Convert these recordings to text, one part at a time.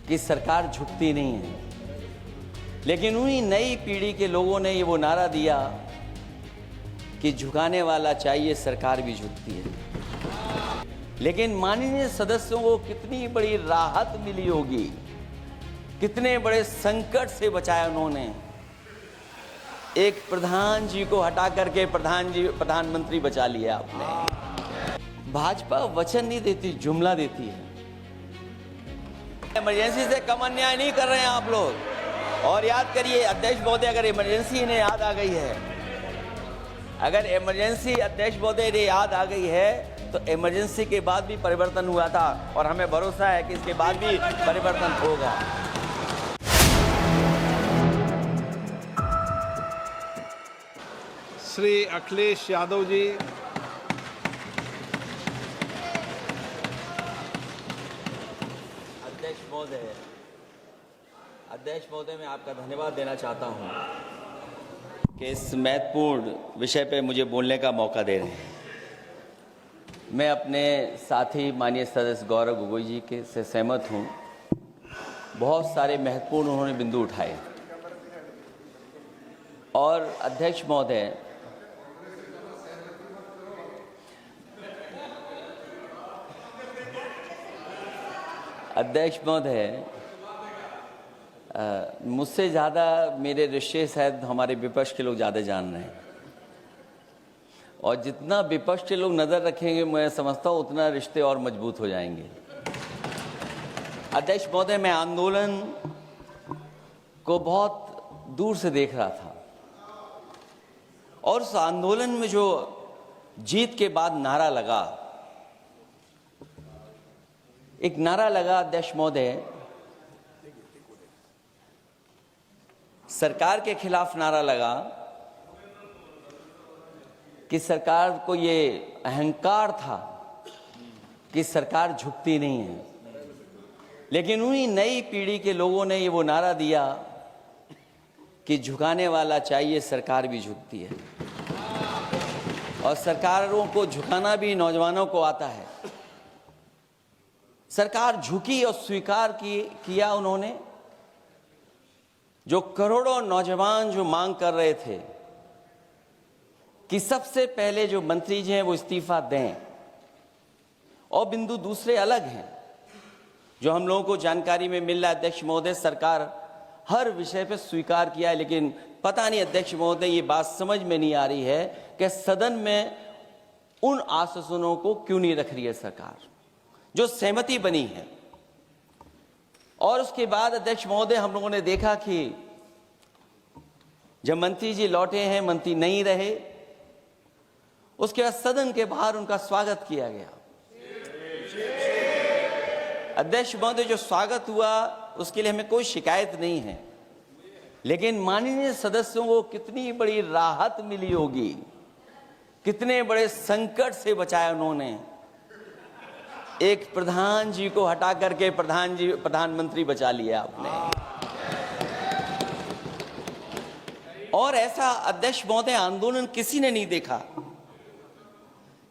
कि सरकार झुकती नहीं है, लेकिन उन्हीं नई पीढ़ी के लोगों ने ये वो नारा दिया कि झुकाने वाला चाहिए, सरकार भी झुकती है। लेकिन माननीय सदस्यों को कितनी बड़ी राहत मिली होगी, कितने बड़े संकट से बचाया उन्होंने। एक प्रधान जी को हटा करके प्रधानमंत्री बचा लिया आपने। भाजपा वचन नहीं देती, जुमला देती है। इमरजेंसी से कम अन्याय नहीं कर रहे हैं आप लोग। और याद करिए अध्यक्ष महोदय, अगर इमरजेंसी इन्हें याद आ गई है, अगर इमरजेंसी अध्यक्ष महोदय ने याद आ गई है, तो इमरजेंसी के बाद भी परिवर्तन हुआ था और हमें भरोसा है कि इसके बाद भी परिवर्तन होगा। श्री अखिलेश यादव जी। अध्यक्ष महोदय, मैं आपका धन्यवाद देना चाहता हूं कि इस महत्वपूर्ण विषय पे मुझे बोलने का मौका दे रहे हैं। मैं अपने साथी माननीय सदस्य गौरव गोगोई जी के से सहमत हूं। बहुत सारे महत्वपूर्ण उन्होंने बिंदु उठाए और अध्यक्ष महोदय, मुझसे ज़्यादा मेरे रिश्ते शायद हमारे विपक्ष के लोग ज़्यादा जान रहे हैं, और जितना विपक्ष के लोग नज़र रखेंगे, मैं समझता हूँ उतना रिश्ते और मजबूत हो जाएंगे। अध्यक्ष महोदय, मैं आंदोलन को बहुत दूर से देख रहा था और उस आंदोलन में जो जीत के बाद नारा लगा, एक नारा लगा अध्यक्ष महोदय, सरकार के खिलाफ नारा लगा कि सरकार को ये अहंकार था कि सरकार झुकती नहीं है। लेकिन उन्हीं नई पीढ़ी के लोगों ने ये वो नारा दिया कि झुकाने वाला चाहिए, सरकार भी झुकती है। और सरकारों को झुकाना भी नौजवानों को आता है। सरकार झुकी और स्वीकार किया उन्होंने। जो करोड़ों नौजवान जो मांग कर रहे थे कि सबसे पहले जो मंत्री जी हैं वो इस्तीफा दें, और बिंदु दूसरे अलग हैं जो हम लोगों को जानकारी में मिल रहा है। अध्यक्ष महोदय, सरकार हर विषय पे स्वीकार किया है, लेकिन पता नहीं अध्यक्ष महोदय ये बात समझ में नहीं आ रही है कि सदन में उन आश्वासनों को क्यों नहीं रख रही है सरकार, जो सहमति बनी है। और उसके बाद अध्यक्ष महोदय, हम लोगों ने देखा कि जब मंत्री जी लौटे हैं, मंत्री नहीं रहे, उसके बाद सदन के बाहर उनका स्वागत किया गया। अध्यक्ष महोदय, जो स्वागत हुआ उसके लिए हमें कोई शिकायत नहीं है, लेकिन माननीय सदस्यों को कितनी बड़ी राहत मिली होगी, कितने बड़े संकट से बचाया उन्होंने। एक प्रधान जी को हटा करके प्रधानमंत्री बचा लिया आपने। और ऐसा अध्यक्ष महोदय आंदोलन किसी ने नहीं देखा,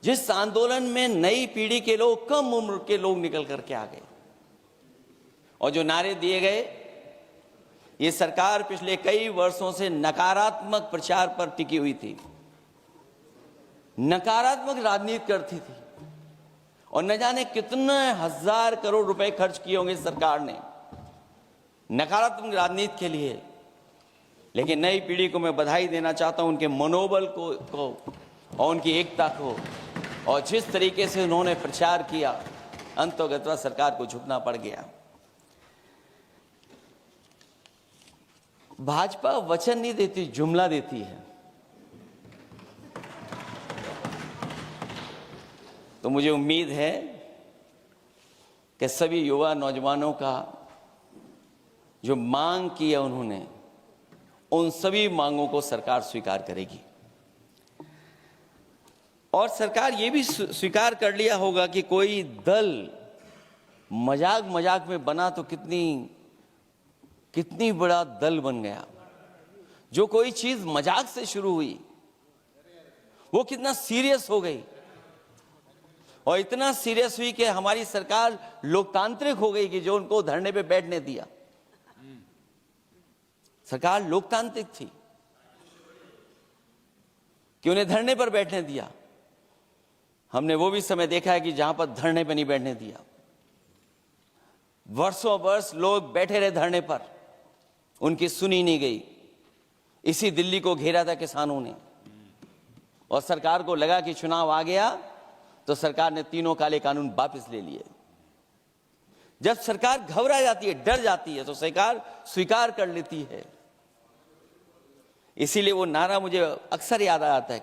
जिस आंदोलन में नई पीढ़ी के लोग, कम उम्र के लोग निकल करके आ गए और जो नारे दिए गए। ये सरकार पिछले कई वर्षों से नकारात्मक प्रचार पर टिकी हुई थी, नकारात्मक राजनीति करती थी, और न जाने कितने हजार करोड़ रुपए खर्च किए होंगे सरकार ने नकारात्मक राजनीति के लिए। लेकिन नई पीढ़ी को मैं बधाई देना चाहता हूं, उनके मनोबल को और उनकी एकता को, और जिस तरीके से उन्होंने प्रचार किया, अंततः सरकार को झुकना पड़ गया। भाजपा वचन नहीं देती, जुमला देती है। तो मुझे उम्मीद है कि सभी युवा नौजवानों का जो मांग की है उन्होंने, उन सभी मांगों को सरकार स्वीकार करेगी। और सरकार ये भी स्वीकार कर लिया होगा कि कोई दल मजाक में बना तो कितनी बड़ा दल बन गया। जो कोई चीज मजाक से शुरू हुई वो कितना सीरियस हो गई। और इतना सीरियस हुई कि हमारी सरकार लोकतांत्रिक हो गई कि जो उनको धरने पे बैठने दिया। सरकार लोकतांत्रिक थी कि उन्हें धरने पर बैठने दिया। हमने वो भी समय देखा है कि जहां पर धरने पर नहीं बैठने दिया, वर्षों वर्ष लोग बैठे रहे धरने पर, उनकी सुनी नहीं गई। इसी दिल्ली को घेरा था किसानों ने, और सरकार को लगा कि चुनाव आ गया तो सरकार ने तीनों काले कानून वापस ले लिए। जब सरकार घबरा जाती है, डर जाती है, तो सरकार स्वीकार कर लेती है। इसीलिए वो नारा मुझे अक्सर याद आता है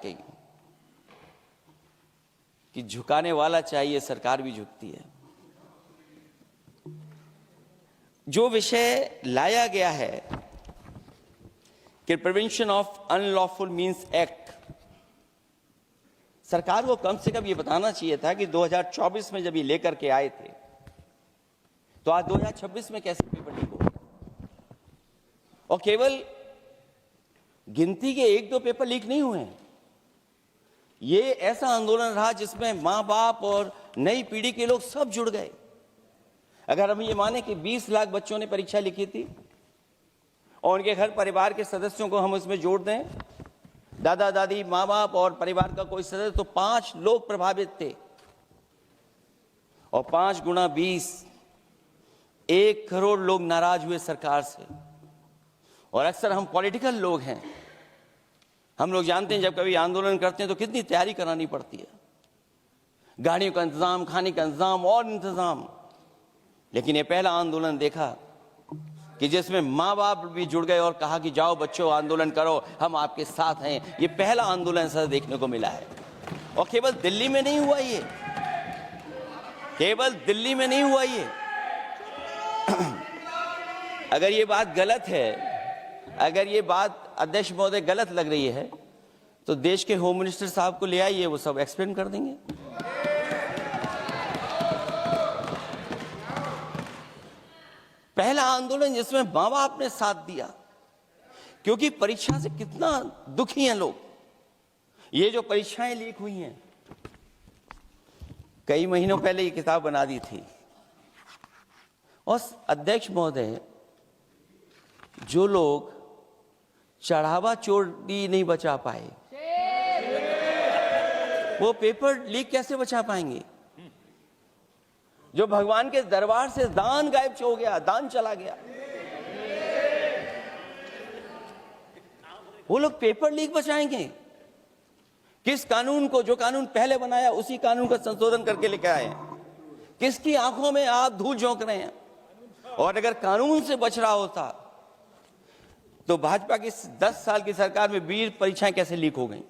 कि झुकाने वाला चाहिए, सरकार भी झुकती है। जो विषय लाया गया है कि prevention of unlawful means act, सरकार को कम से कम ये बताना चाहिए था कि 2024 में जब ये लेकर के आए थे तो आज 2026 में कैसे पेपर लीक हो। और केवल गिनती के 1-2 पेपर लीक नहीं हुए हैं। ये ऐसा आंदोलन रहा जिसमें मां बाप और नई पीढ़ी के लोग सब जुड़ गए। अगर हम ये माने कि 20 लाख बच्चों ने परीक्षा लिखी थी और उनके घर परिवार के सदस्यों को हम उसमें जोड़ दें, दादा दादी, माँ बाप और परिवार का कोई सदस्य, तो 5 लोग प्रभावित थे। और 5 गुणा 20, 1 करोड़ लोग नाराज हुए सरकार से। और अक्सर हम पॉलिटिकल लोग हैं, हम लोग जानते हैं जब कभी आंदोलन करते हैं तो कितनी तैयारी करानी पड़ती है, गाड़ियों का इंतजाम, खाने का इंतजाम और इंतजाम। लेकिन ये पहला आंदोलन देखा कि जिसमें माँ बाप भी जुड़ गए और कहा कि जाओ बच्चों आंदोलन करो, हम आपके साथ हैं। ये पहला आंदोलन ऐसा देखने को मिला है। और केवल दिल्ली में नहीं हुआ ये, केवल दिल्ली में नहीं हुआ ये। अगर ये बात गलत है, अगर ये बात अध्यक्ष महोदय गलत लग रही है, तो देश के होम मिनिस्टर साहब को ले आइए, वो सब एक्सप्लेन कर देंगे। पहला आंदोलन जिसमें मां बाप ने साथ दिया, क्योंकि परीक्षा से कितना दुखी हैं लोग। ये जो परीक्षाएं लीक हुई हैं, कई महीनों पहले ये किताब बना दी थी। और अध्यक्ष महोदय, जो लोग चढ़ावा चोरी नहीं बचा पाए, वो पेपर लीक कैसे बचा पाएंगे? जो भगवान के दरबार से दान गायब हो गया, दान चला गया, वो लोग पेपर लीक बचाएंगे? किस कानून को, जो कानून पहले बनाया उसी कानून का संशोधन करके लेकर आए हैं? किसकी आंखों में आप धूल झोंक रहे हैं? और अगर कानून से बच रहा होता तो भाजपा की 10 साल की सरकार में 20 परीक्षाएं कैसे लीक हो गई?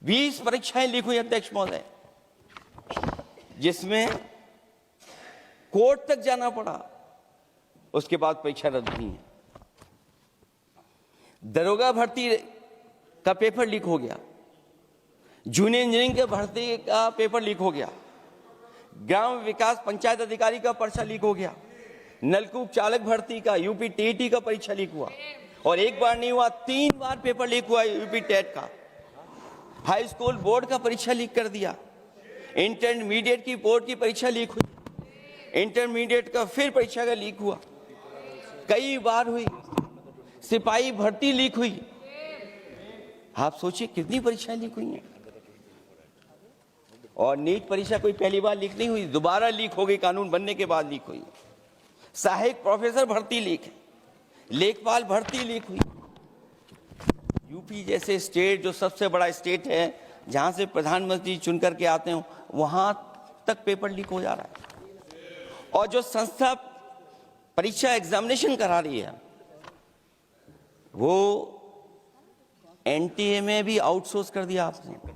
20 परीक्षाएं लीक हुई अध्यक्ष महोदय, जिसमें कोर्ट तक जाना पड़ा, उसके बाद परीक्षा रद्द हुई है। दरोगा भर्ती का पेपर लीक हो गया, जूनियर इंजीनियरिंग के भर्ती का पेपर लीक हो गया, ग्राम विकास पंचायत अधिकारी का पर्चा लीक हो गया, नलकूप चालक भर्ती का, यूपी टीईटी का परीक्षा लीक हुआ। और एक बार नहीं हुआ, 3 बार पेपर लीक हुआ यूपी टेट का। हाई स्कूल बोर्ड का परीक्षा लीक कर दिया, इंटरमीडिएट की बोर्ड की परीक्षा लीक हुई, इंटरमीडिएट का फिर परीक्षा का लीक हुआ, कई बार हुई। सिपाही भर्ती लीक हुई। आप सोचिए कितनी परीक्षाएं लीक हुई हैं। और नीट परीक्षा कोई पहली बार लीक नहीं हुई, दोबारा लीक हो गई, कानून बनने के बाद लीक हुई। सहायक प्रोफेसर भर्ती लीक है, लेखपाल भर्ती लीक हुई। यूपी जैसे स्टेट, जो सबसे बड़ा स्टेट है, जहां से प्रधानमंत्री चुन करके आते हो, वहां तक पेपर लीक हो जा रहा है। और जो संस्था परीक्षा एग्जामिनेशन करा रही है, वो एनटीए में भी आउटसोर्स कर दिया आपने।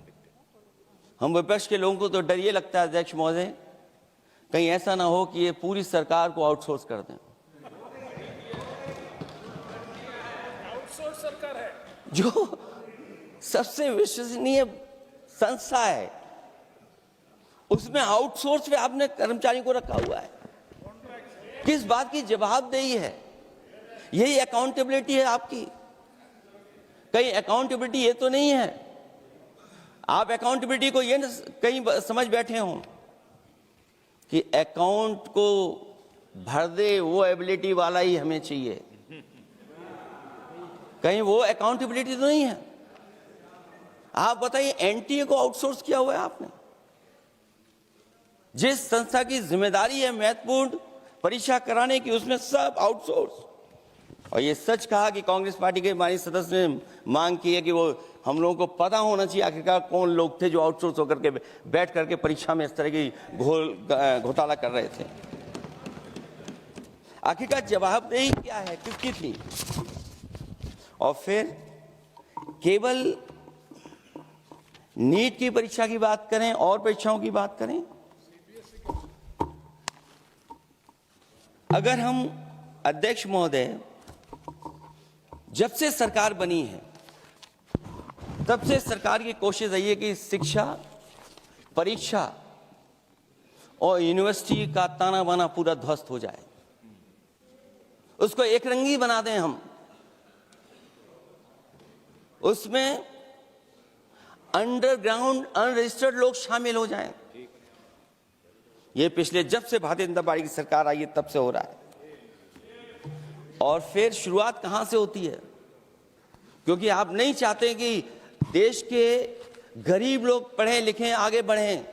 हम विपक्ष के लोगों को तो डर ये लगता है अध्यक्ष महोदय, कहीं ऐसा ना हो कि ये पूरी सरकार को आउटसोर्स कर दें। आउटसोर्स सरकार है, जो सबसे विश्वसनीय संस्था है, उसमें आउटसोर्स पे आपने कर्मचारियों को रखा हुआ है। किस बात की जवाबदेही है? यही अकाउंटेबिलिटी है आपकी? कहीं अकाउंटेबिलिटी ये तो नहीं है आप अकाउंटेबिलिटी को ये न कहीं समझ बैठे हों कि अकाउंट को भर दे वो एबिलिटी वाला ही हमें चाहिए। कहीं वो अकाउंटेबिलिटी तो नहीं है। आप बताइए, एनटीए को आउटसोर्स किया हुआ है आपने। जिस संस्था की जिम्मेदारी है महत्वपूर्ण परीक्षा कराने की, उसमें सब आउटसोर्स। और ये सच कहा कि कांग्रेस पार्टी के माननीय सदस्य ने मांग की है कि वो हम लोगों को पता होना चाहिए आखिरकार कौन लोग थे जो आउटसोर्स होकर के बैठ करके परीक्षा में इस तरह की घोटाला कर रहे थे। आखिरकार जवाबदेही क्या है, किसकी थी? और फिर केवल नीट की परीक्षा की बात करें और परीक्षाओं की बात करें, अगर हम अध्यक्ष महोदय, जब से सरकार बनी है तब से सरकार की कोशिश रही है कि शिक्षा, परीक्षा और यूनिवर्सिटी का ताना बाना पूरा ध्वस्त हो जाए, उसको एक रंगी बना दें हम, उसमें अंडरग्राउंड अनरजिस्टर्ड लोग शामिल हो जाएं। ये पिछले जब से भारतीय जनता पार्टी की सरकार आई है तब से हो रहा है। और फिर शुरुआत कहां से होती है? क्योंकि आप नहीं चाहते कि देश के गरीब लोग पढ़ें लिखें आगे बढ़ें।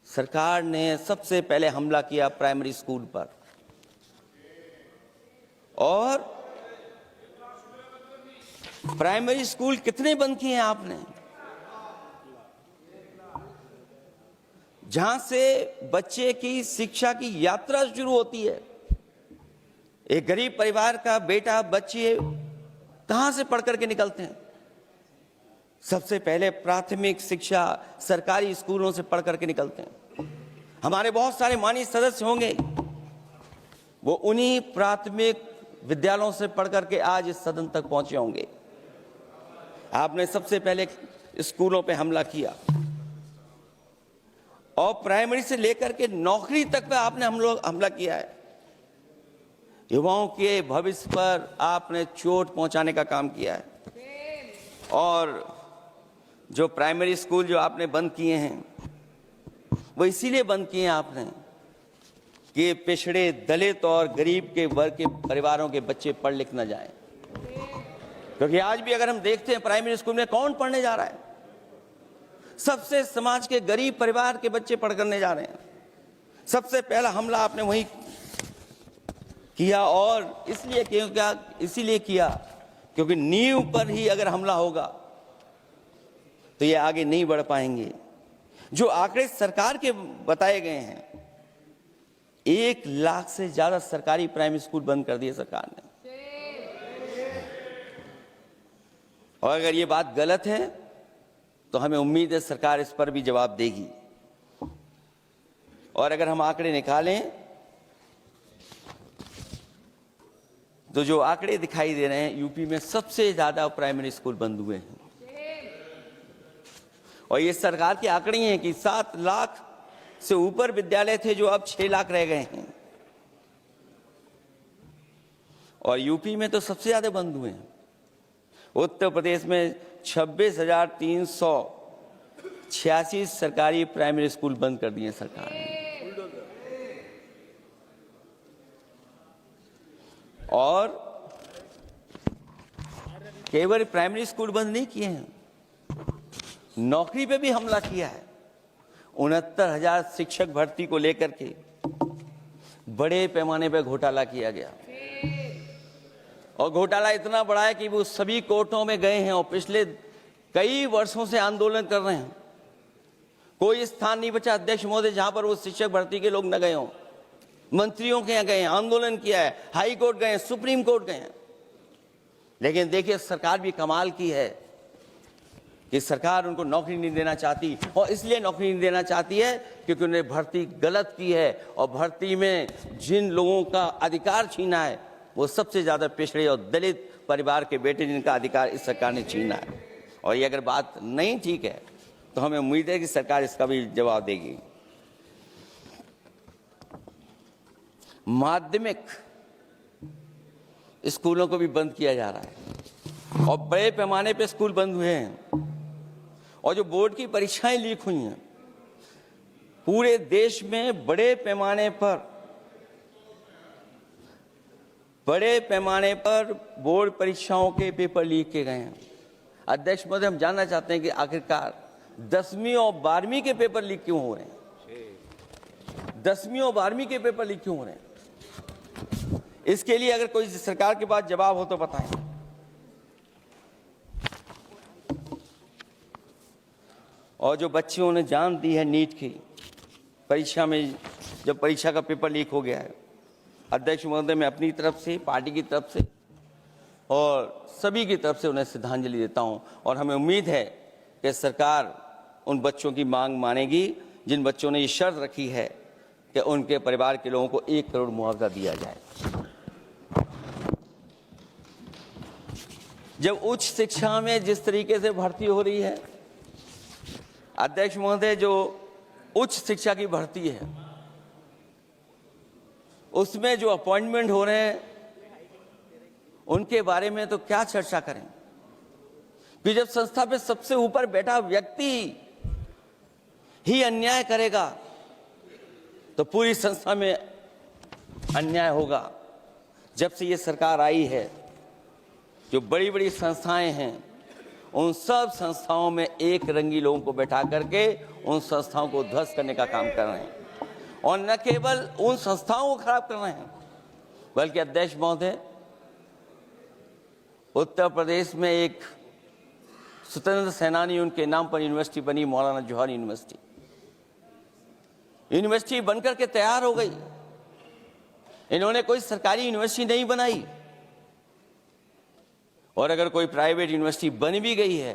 सरकार ने सबसे पहले हमला किया प्राइमरी स्कूल पर, और प्राइमरी स्कूल कितने बंद किए हैं आपने? जहां से बच्चे की शिक्षा की यात्रा शुरू होती है। एक गरीब परिवार का बेटा, बच्चे कहां से पढ़ करके निकलते हैं? सबसे पहले प्राथमिक शिक्षा सरकारी स्कूलों से पढ़ करके निकलते हैं। हमारे बहुत सारे माननीय सदस्य होंगे, वो उन्हीं प्राथमिक विद्यालयों से पढ़ करके आज इस सदन तक पहुंचे होंगे। आपने सबसे पहले स्कूलों पे हमला किया, और प्राइमरी से लेकर के नौकरी तक पे आपने हमला किया है। युवाओं के भविष्य पर आपने चोट पहुंचाने का काम किया है। और जो प्राइमरी स्कूल जो आपने बंद किए हैं, वो इसीलिए बंद किए हैं आपने कि पिछड़े, दलित और गरीब के वर्ग के परिवारों के बच्चे पढ़ लिख न जाएं। क्योंकि आज भी अगर हम देखते हैं प्राइमरी स्कूल में कौन पढ़ने जा रहा है? सबसे समाज के गरीब परिवार के बच्चे पढ़ करने जा रहे हैं। सबसे पहला हमला आपने वही किया, और इसीलिए किया क्योंकि नींव पर ही अगर हमला होगा तो ये आगे नहीं बढ़ पाएंगे। जो आंकड़े सरकार के बताए गए हैं, 1 लाख से ज्यादा सरकारी प्राइमरी स्कूल बंद कर दिए सरकार ने। और अगर ये बात गलत है तो हमें उम्मीद है सरकार इस पर भी जवाब देगी। और अगर हम आंकड़े निकालें तो जो आंकड़े दिखाई दे रहे हैं, यूपी में सबसे ज्यादा प्राइमरी स्कूल बंद हुए हैं। और ये सरकार के आंकड़े हैं कि 7 लाख से ऊपर विद्यालय थे जो अब 6 लाख रह गए हैं। और यूपी में तो सबसे ज्यादा बंद हुए हैं। उत्तर प्रदेश में 26,386 सरकारी प्राइमरी स्कूल बंद कर दिए सरकार ने। और केवल प्राइमरी स्कूल बंद नहीं किए हैं, नौकरी पे भी हमला किया है। 69,000 शिक्षक भर्ती को लेकर के बड़े पैमाने पर घोटाला किया गया। और घोटाला इतना बड़ा है कि वो सभी कोर्टों में गए हैं और पिछले कई वर्षों से आंदोलन कर रहे हैं। कोई स्थान नहीं बचा अध्यक्ष महोदय जहां पर वो शिक्षक भर्ती के लोग न गए हों। मंत्रियों के यहाँ गए, आंदोलन किया है, हाई कोर्ट गए, सुप्रीम कोर्ट गए। लेकिन देखिए सरकार भी कमाल की है कि सरकार उनको नौकरी नहीं देना चाहती। और इसलिए नौकरी नहीं देना चाहती है क्योंकि उन्होंने भर्ती गलत की है, और भर्ती में जिन लोगों का अधिकार छीना है वो सबसे ज्यादा पिछड़े और दलित परिवार के बेटे, जिनका अधिकार इस सरकार ने छीना है। और ये अगर बात नहीं ठीक है तो हमें उम्मीद है कि सरकार इसका भी जवाब देगी। माध्यमिक स्कूलों को भी बंद किया जा रहा है और बड़े पैमाने पे स्कूल बंद हुए हैं। और जो बोर्ड की परीक्षाएं लीक हुई हैं, पूरे देश में बड़े पैमाने पर बोर्ड परीक्षाओं के पेपर लीक किए गए हैं। अध्यक्ष महोदय, हम जानना चाहते हैं कि आखिरकार 10वीं और 12वीं के पेपर लीक क्यों हो रहे हैं? 10वीं और 12वीं के पेपर लीक क्यों हो रहे हैं? इसके लिए अगर कोई सरकार के पास जवाब हो तो बताएं। और जो बच्चियों ने जान दी है नीट की परीक्षा में, जब परीक्षा का पेपर लीक हो गया है, अध्यक्ष महोदय, मैं अपनी तरफ से, पार्टी की तरफ से और सभी की तरफ से उन्हें श्रद्धांजलि देता हूं। और हमें उम्मीद है कि सरकार उन बच्चों की मांग मानेगी जिन बच्चों ने ये शर्त रखी है कि उनके परिवार के लोगों को 1 करोड़ मुआवजा दिया जाए। जब उच्च शिक्षा में जिस तरीके से भर्ती हो रही है, अध्यक्ष महोदय, जो उच्च शिक्षा की भर्ती है उसमें जो अपॉइंटमेंट हो रहे हैं उनके बारे में तो क्या चर्चा करें कि जब संस्था पे सबसे ऊपर बैठा व्यक्ति ही अन्याय करेगा तो पूरी संस्था में अन्याय होगा। जब से ये सरकार आई है, जो बड़ी बड़ी संस्थाएं हैं, उन सब संस्थाओं में एक रंगी लोगों को बैठा करके उन संस्थाओं को ध्वस्त करने का काम कर रहे हैं। और न केवल उन संस्थाओं को खराब कर रहे हैं, बल्कि अध्यक्ष महोदय, उत्तर प्रदेश में एक स्वतंत्र सेनानी, उनके नाम पर यूनिवर्सिटी बनी, मौलाना जौहर यूनिवर्सिटी बनकर के तैयार हो गई। इन्होंने कोई सरकारी यूनिवर्सिटी नहीं बनाई, और अगर कोई प्राइवेट यूनिवर्सिटी बन भी गई है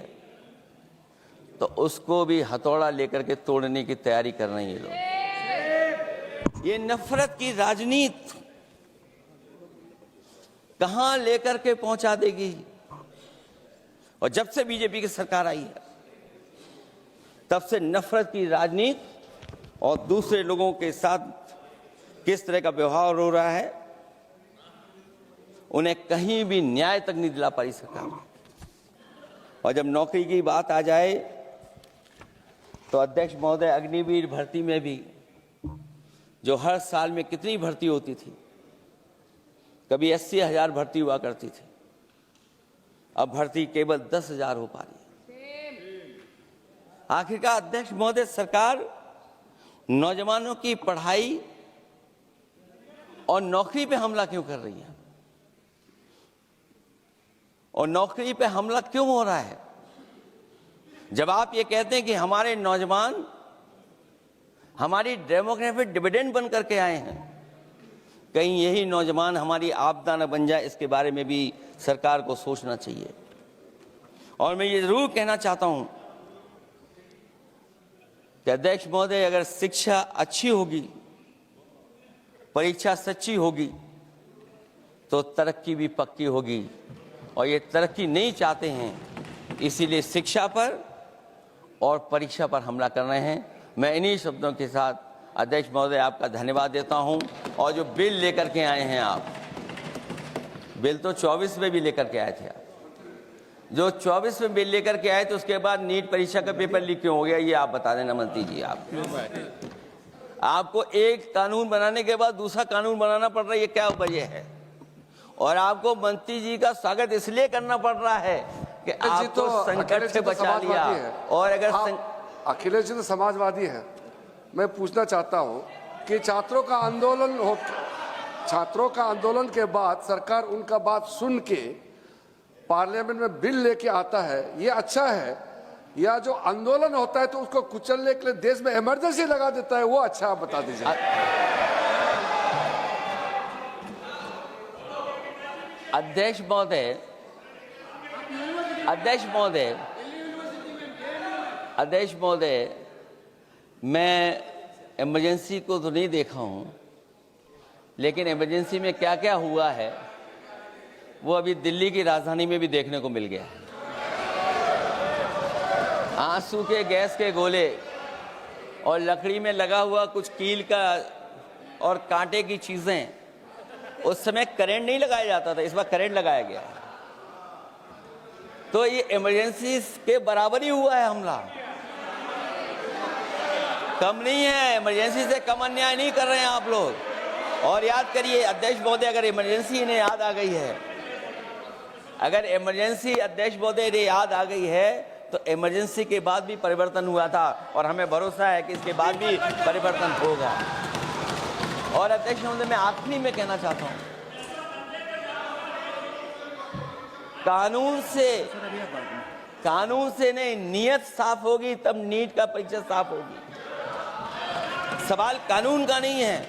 तो उसको भी हथौड़ा लेकर के तोड़ने की तैयारी कर रहे हैं ये लोग। ये नफरत की राजनीति कहां लेकर के पहुंचा देगी? और जब से बीजेपी की सरकार आई है, तब से नफरत की राजनीति और दूसरे लोगों के साथ किस तरह का व्यवहार हो रहा है, उन्हें कहीं भी न्याय तक नहीं दिला पाई सरकार। और जब नौकरी की बात आ जाए तो अध्यक्ष महोदय, अग्निवीर भर्ती में भी जो हर साल में कितनी भर्ती होती थी, कभी 80,000 भर्ती हुआ करती थी, अब भर्ती केवल 10,000 हो पा रही है। आखिरकार अध्यक्ष महोदय, सरकार नौजवानों की पढ़ाई और नौकरी पे हमला क्यों कर रही है? और नौकरी पे हमला क्यों हो रहा है? जब आप ये कहते हैं कि हमारे नौजवान हमारी डेमोग्राफिक डिविडेंड बन करके आए हैं, कहीं यही नौजवान हमारी आपदा न बन जाए, इसके बारे में भी सरकार को सोचना चाहिए। और मैं ये जरूर कहना चाहता हूं कि अध्यक्ष महोदय, अगर शिक्षा अच्छी होगी, परीक्षा सच्ची होगी, तो तरक्की भी पक्की होगी। और ये तरक्की नहीं चाहते हैं, इसीलिए शिक्षा पर और परीक्षा पर हमला कर रहे हैं। मैं इन्हीं शब्दों के साथ अध्यक्ष महोदय आपका धन्यवाद देता हूं। और जो बिल लेकर के आए हैं आप, बिल तो 24 में भी लेकर के आए थे आप, जो 24 में बिल लेकर के आए थे, उसके बाद नीट परीक्षा का पेपर लीक क्यों हो गया, ये आप बता देना मंत्री जी। आपको एक कानून बनाने के बाद दूसरा कानून बनाना पड़ रहा है, ये क्या वजह है? और आपको मंत्री जी का स्वागत इसलिए करना पड़ रहा है कि आपको संकट से बचा लिया। और अगर अखिलेश जी तो समाजवादी है। मैं पूछना चाहता हूं कि छात्रों का आंदोलन के बाद सरकार उनका बात सुन के पार्लियामेंट में बिल लेके आता है, ये अच्छा है? या जो आंदोलन होता है तो उसको कुचलने के लिए देश में इमरजेंसी लगा देता है, वो अच्छा? आप बता दीजिए। अध्यक्ष महोदय, मैं इमरजेंसी को तो नहीं देखा हूं, लेकिन इमरजेंसी में क्या क्या हुआ है वो अभी दिल्ली की राजधानी में भी देखने को मिल गया। आंसू के गैस के गोले और लकड़ी में लगा हुआ कुछ कील का और कांटे की चीजें, उस समय करंट नहीं लगाया जाता था, इस बार करंट लगाया गया। तो तो ये इमरजेंसी के बराबर ही हुआ है हमला, कम नहीं है। इमरजेंसी से कम अन्याय नहीं कर रहे हैं आप लोग। और याद करिए अध्यक्ष महोदय, अगर इमरजेंसी इन्हें याद आ गई है, अगर इमरजेंसी अध्यक्ष महोदय ने याद आ गई है, तो इमरजेंसी के बाद भी परिवर्तन हुआ था और हमें भरोसा है कि इसके बाद भी परिवर्तन होगा। और अध्यक्ष महोदय, मैं आखिरी में कहना चाहता हूं, कानून से नहीं, नियत साफ होगी तब नीट का परीक्षा साफ होगी। सवाल कानून का नहीं है,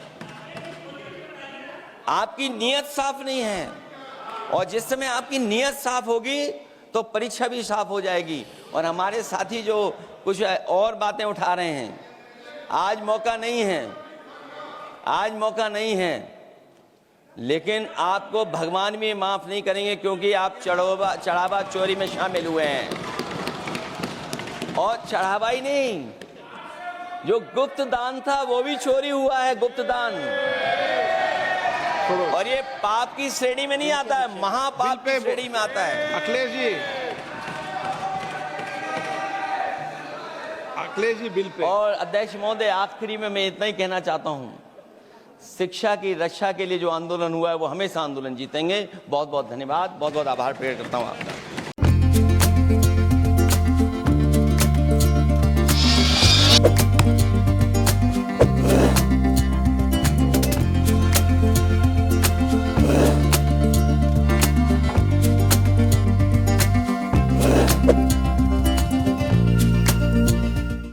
आपकी नियत साफ नहीं है। और जिस समय आपकी नियत साफ होगी तो परीक्षा भी साफ हो जाएगी। और हमारे साथी जो कुछ और बातें उठा रहे हैं, आज मौका नहीं है, आज मौका नहीं है, लेकिन आपको भगवान भी माफ नहीं करेंगे, क्योंकि आप चढ़ावा चोरी में शामिल हुए हैं। और चढ़ावा ही नहीं, जो गुप्त दान था वो भी चोरी हुआ है, गुप्त दान। और ये पाप की श्रेणी में नहीं आता है, महापाप की श्रेणी में आता है। Akhilesh ji bill pay. और अध्यक्ष महोदय, आखिरी में मैं इतना ही कहना चाहता हूं, शिक्षा की रक्षा के लिए जो आंदोलन हुआ है वो हमेशा आंदोलन जीतेंगे। बहुत बहुत धन्यवाद, बहुत बहुत आभार प्रकट करता हूं आपका।